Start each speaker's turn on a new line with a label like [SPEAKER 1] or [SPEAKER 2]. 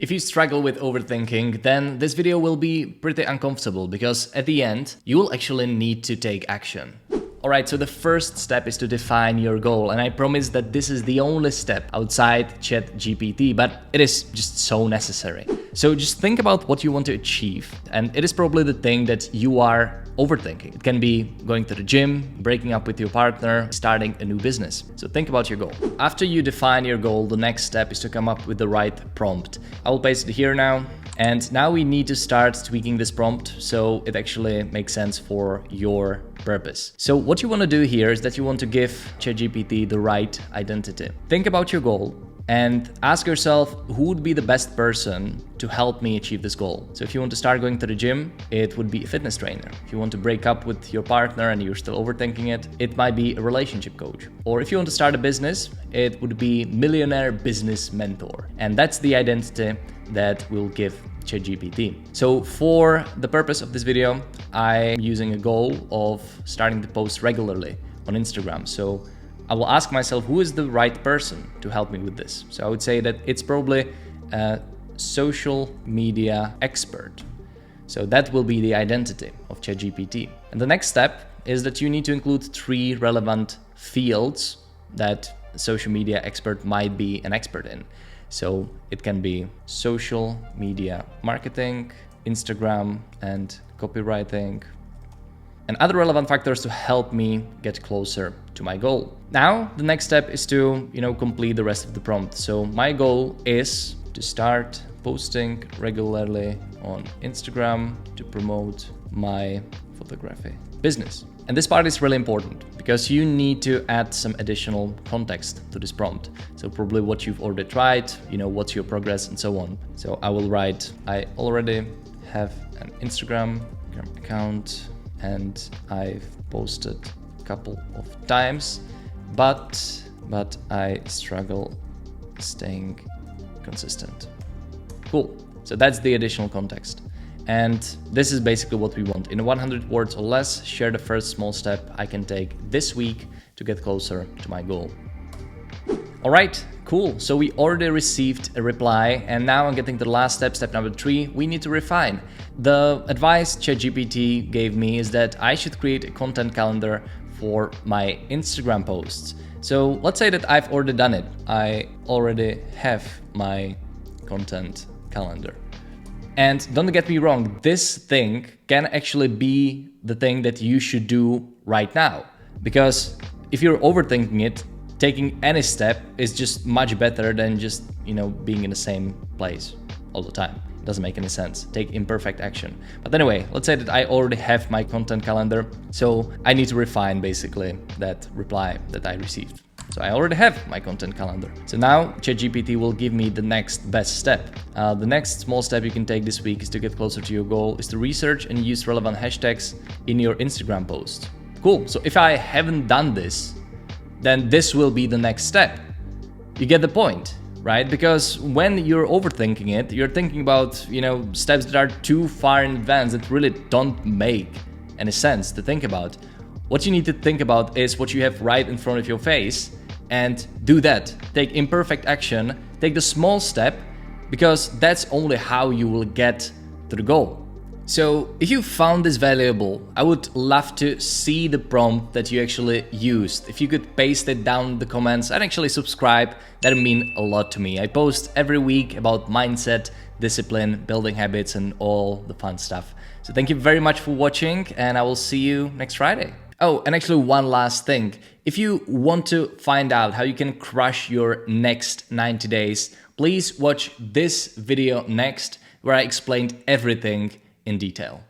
[SPEAKER 1] If you struggle with overthinking, then this video will be pretty uncomfortable because at the end, you will actually need to take action. Alright, so the first step is to define your goal, and I promise that this is the only step outside ChatGPT, but it is just so necessary. So just think about what you want to achieve, and it is probably the thing that you are overthinking. It can be going to the gym, breaking up with your partner, starting a new business. So think about your goal. After you define your goal, the next step is to come up with the right prompt. I will paste it here now. And now we need to start tweaking this prompt so it actually makes sense for your purpose. So what you want to do here is that you want to give ChatGPT the right identity. Think about your goal and ask yourself, who would be the best person to help me achieve this goal? So if you want to start going to the gym, it would be a fitness trainer. If you want to break up with your partner and you're still overthinking it, it might be a relationship coach. Or if you want to start a business, it would be millionaire business mentor. And that's the identity that we'll give ChatGPT. So for the purpose of this video, I'm using a goal of starting to post regularly on Instagram. So I will ask myself, who is the right person to help me with this? So I would say that it's probably a social media expert. So that will be the identity of ChatGPT. And the next step is that you need to include 3 relevant fields that a social media expert might be an expert in. So it can be social media marketing, Instagram, and copywriting, and other relevant factors to help me get closer to my goal. Now, the next step is to, complete the rest of the prompt. So my goal is to start posting regularly on Instagram to promote my photography business. And this part is really important because you need to add some additional context to this prompt. So probably what you've already tried, what's your progress and so on. So I will write, I already have an Instagram account and I've posted a couple of times, but I struggle staying consistent. Cool. So that's the additional context. And this is basically what we want. In 100 words or less, share the first small step I can take this week to get closer to my goal. All right, cool. So we already received a reply, and now I'm getting to the last step, step number 3. We need to refine. The advice ChatGPT gave me is that I should create a content calendar for my Instagram posts. So let's say that I've already done it. I already have my content calendar. And don't get me wrong, this thing can actually be the thing that you should do right now. Because if you're overthinking it, taking any step is just much better than just, being in the same place all the time. It doesn't make any sense. Take imperfect action. But anyway, let's say that I already have my content calendar. So I need to refine basically that reply that I received. So I already have my content calendar. So now ChatGPT will give me the next best step. The next small step you can take this week is to get closer to your goal, is to research and use relevant hashtags in your Instagram post. Cool. So if I haven't done this, then this will be the next step. You get the point, right? Because when you're overthinking it, you're thinking about, steps that are too far in advance that really don't make any sense to think about. What you need to think about is what you have right in front of your face, and do that. Take imperfect action, take the small step, because that's only how you will get to the goal. So if you found this valuable, I would love to see the prompt that you actually used. If you could paste it down in the comments and actually subscribe, that would mean a lot to me. I post every week about mindset, discipline, building habits, and all the fun stuff. So thank you very much for watching, and I will see you next Friday. Oh, and actually one last thing. If you want to find out how you can crush your next 90 days, please watch this video next, where I explained everything in detail.